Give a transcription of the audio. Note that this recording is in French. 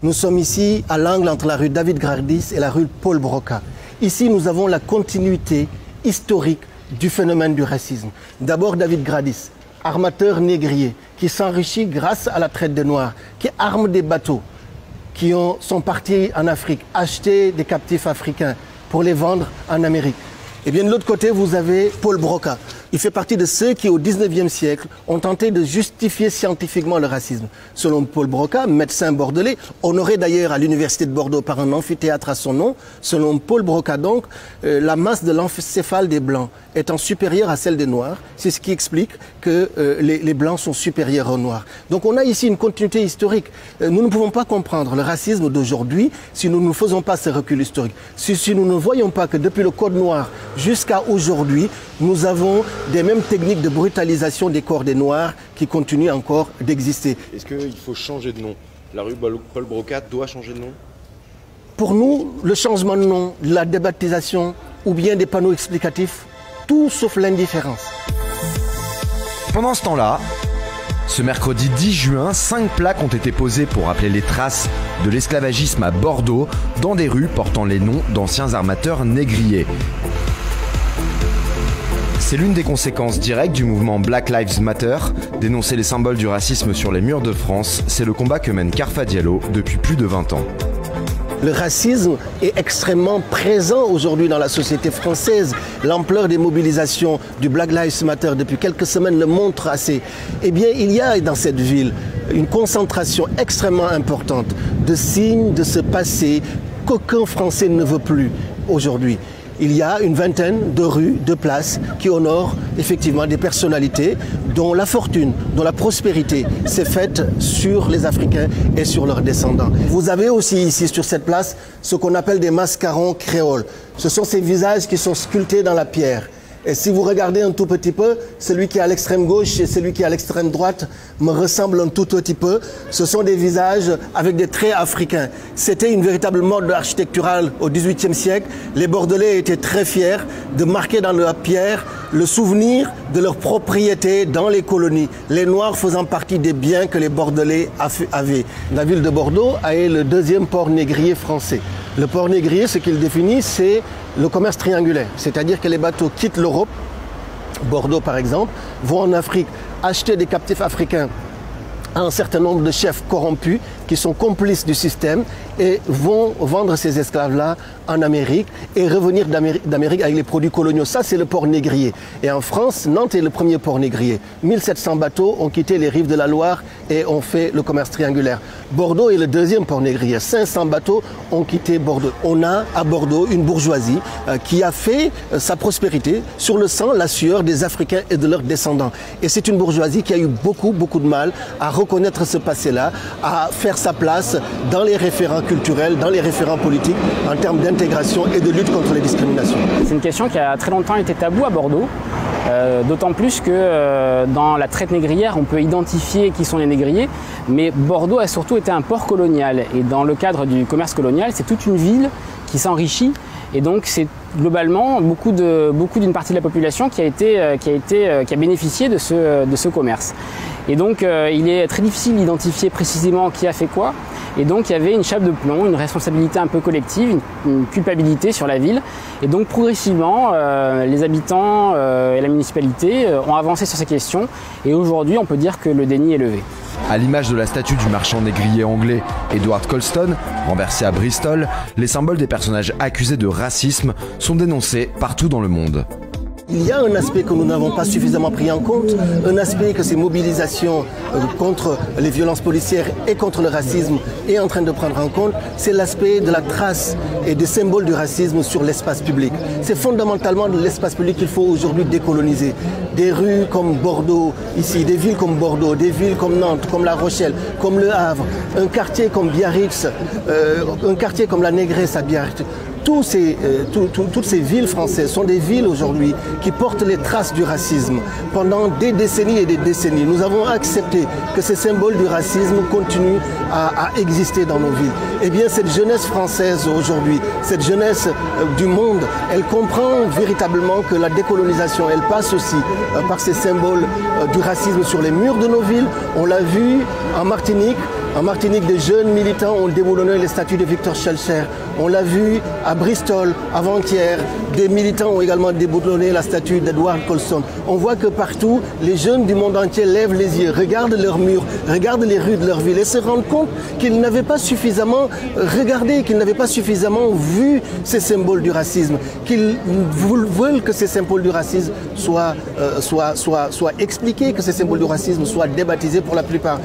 Nous sommes ici à l'angle entre la rue David Gradis et la rue Paul Broca. Ici, nous avons la continuité historique du phénomène du racisme. D'abord, David Gradis, armateur négrier, qui s'enrichit grâce à la traite des Noirs, qui arme des bateaux, qui sont partis en Afrique, acheter des captifs africains pour les vendre en Amérique. Et bien de l'autre côté, vous avez Paul Broca. Il fait partie de ceux qui, au 19e siècle, ont tenté de justifier scientifiquement le racisme. Selon Paul Broca, médecin bordelais, honoré d'ailleurs à l'université de Bordeaux par un amphithéâtre à son nom, selon Paul Broca donc, la masse de l'encéphale des Blancs étant supérieure à celle des Noirs, c'est ce qui explique que les Blancs sont supérieurs aux Noirs. Donc on a ici une continuité historique. Nous ne pouvons pas comprendre le racisme d'aujourd'hui si nous ne faisons pas ce recul historique. Si nous ne voyons pas que depuis le Code noir jusqu'à aujourd'hui, nous avons des mêmes techniques de brutalisation des corps des Noirs qui continuent encore d'exister. Est-ce qu'il faut changer de nom? La rue Paul Broca doit changer de nom? Pour nous, le changement de nom, la débaptisation ou bien des panneaux explicatifs, tout sauf l'indifférence. Pendant ce temps-là, ce mercredi 10 juin, 5 plaques ont été posées pour rappeler les traces de l'esclavagisme à Bordeaux dans des rues portant les noms d'anciens armateurs négriers. C'est l'une des conséquences directes du mouvement Black Lives Matter. Dénoncer les symboles du racisme sur les murs de France, c'est le combat que mène Carfa Diallo depuis plus de 20 ans. Le racisme est extrêmement présent aujourd'hui dans la société française. L'ampleur des mobilisations du Black Lives Matter depuis quelques semaines le montre assez. Eh bien, il y a dans cette ville une concentration extrêmement importante de signes de ce passé qu'aucun Français ne veut plus aujourd'hui. Il y a une vingtaine de rues, de places qui honorent effectivement des personnalités dont la fortune, dont la prospérité s'est faite sur les Africains et sur leurs descendants. Vous avez aussi ici sur cette place ce qu'on appelle des mascarons créoles. Ce sont ces visages qui sont sculptés dans la pierre. Et si vous regardez un tout petit peu, celui qui est à l'extrême gauche et celui qui est à l'extrême droite me ressemblent un tout petit peu. Ce sont des visages avec des traits africains. C'était une véritable mode architecturale au XVIIIe siècle. Les Bordelais étaient très fiers de marquer dans la pierre le souvenir de leur propriété dans les colonies. Les Noirs faisant partie des biens que les Bordelais avaient. La ville de Bordeaux est le deuxième port négrier français. Le port négrier, ce qu'il définit, c'est le commerce triangulaire. C'est-à-dire que les bateaux quittent l'Europe, Bordeaux par exemple, vont en Afrique acheter des captifs africains à un certain nombre de chefs corrompus qui sont complices du système et vont vendre ces esclaves-là en Amérique et revenir d'Amérique avec les produits coloniaux. Ça, c'est le port négrier. Et en France, Nantes est le premier port négrier. 1700 bateaux ont quitté les rives de la Loire et ont fait le commerce triangulaire. Bordeaux est le deuxième port négrier. 500 bateaux ont quitté Bordeaux. On a à Bordeaux une bourgeoisie qui a fait sa prospérité sur le sang, la sueur des Africains et de leurs descendants. Et c'est une bourgeoisie qui a eu beaucoup de mal à reconnaître ce passé-là, à faire sa place dans les référents culturels, dans les référents politiques, en termes d'intégration et de lutte contre les discriminations. C'est une question qui a très longtemps été taboue à Bordeaux, d'autant plus que dans la traite négrière, on peut identifier qui sont les négriers, mais Bordeaux a surtout été un port colonial. Et dans le cadre du commerce colonial, c'est toute une ville qui s'enrichit. Et donc c'est globalement beaucoup d'une partie de la population qui a bénéficié de ce commerce. Et donc il est très difficile d'identifier précisément qui a fait quoi. Et donc il y avait une chape de plomb, une responsabilité un peu collective, une culpabilité sur la ville. Et donc progressivement, les habitants et la municipalité ont avancé sur ces questions. Et aujourd'hui, on peut dire que le déni est levé. À l'image de la statue du marchand négrier anglais Edward Colston, renversé à Bristol, les symboles des personnages accusés de racisme sont dénoncés partout dans le monde. Il y a un aspect que nous n'avons pas suffisamment pris en compte, un aspect que ces mobilisations contre les violences policières et contre le racisme est en train de prendre en compte, c'est l'aspect de la trace et des symboles du racisme sur l'espace public. C'est fondamentalement l'espace public qu'il faut aujourd'hui décoloniser. Des rues comme Bordeaux, ici, des villes comme Bordeaux, des villes comme Nantes, comme La Rochelle, comme Le Havre, un quartier comme Biarritz, un quartier comme la Négresse à Biarritz. Toutes ces villes françaises sont des villes aujourd'hui qui portent les traces du racisme. Pendant des décennies et des décennies, nous avons accepté que ces symboles du racisme continuent à exister dans nos villes. Eh bien, cette jeunesse française aujourd'hui, cette jeunesse du monde, elle comprend véritablement que la décolonisation, elle passe aussi par ces symboles du racisme sur les murs de nos villes. On l'a vu en Martinique, En Martinique, des jeunes militants ont déboulonné les statues de Victor Schœlcher. On l'a vu à Bristol avant-hier. Des militants ont également déboulonné la statue d'Edward Colston. On voit que partout, les jeunes du monde entier lèvent les yeux, regardent leurs murs, regardent les rues de leur ville et se rendent compte qu'ils n'avaient pas suffisamment regardé, qu'ils n'avaient pas suffisamment vu ces symboles du racisme, qu'ils veulent que ces symboles du racisme soient expliqués, que ces symboles du racisme soient débaptisés pour la plupart.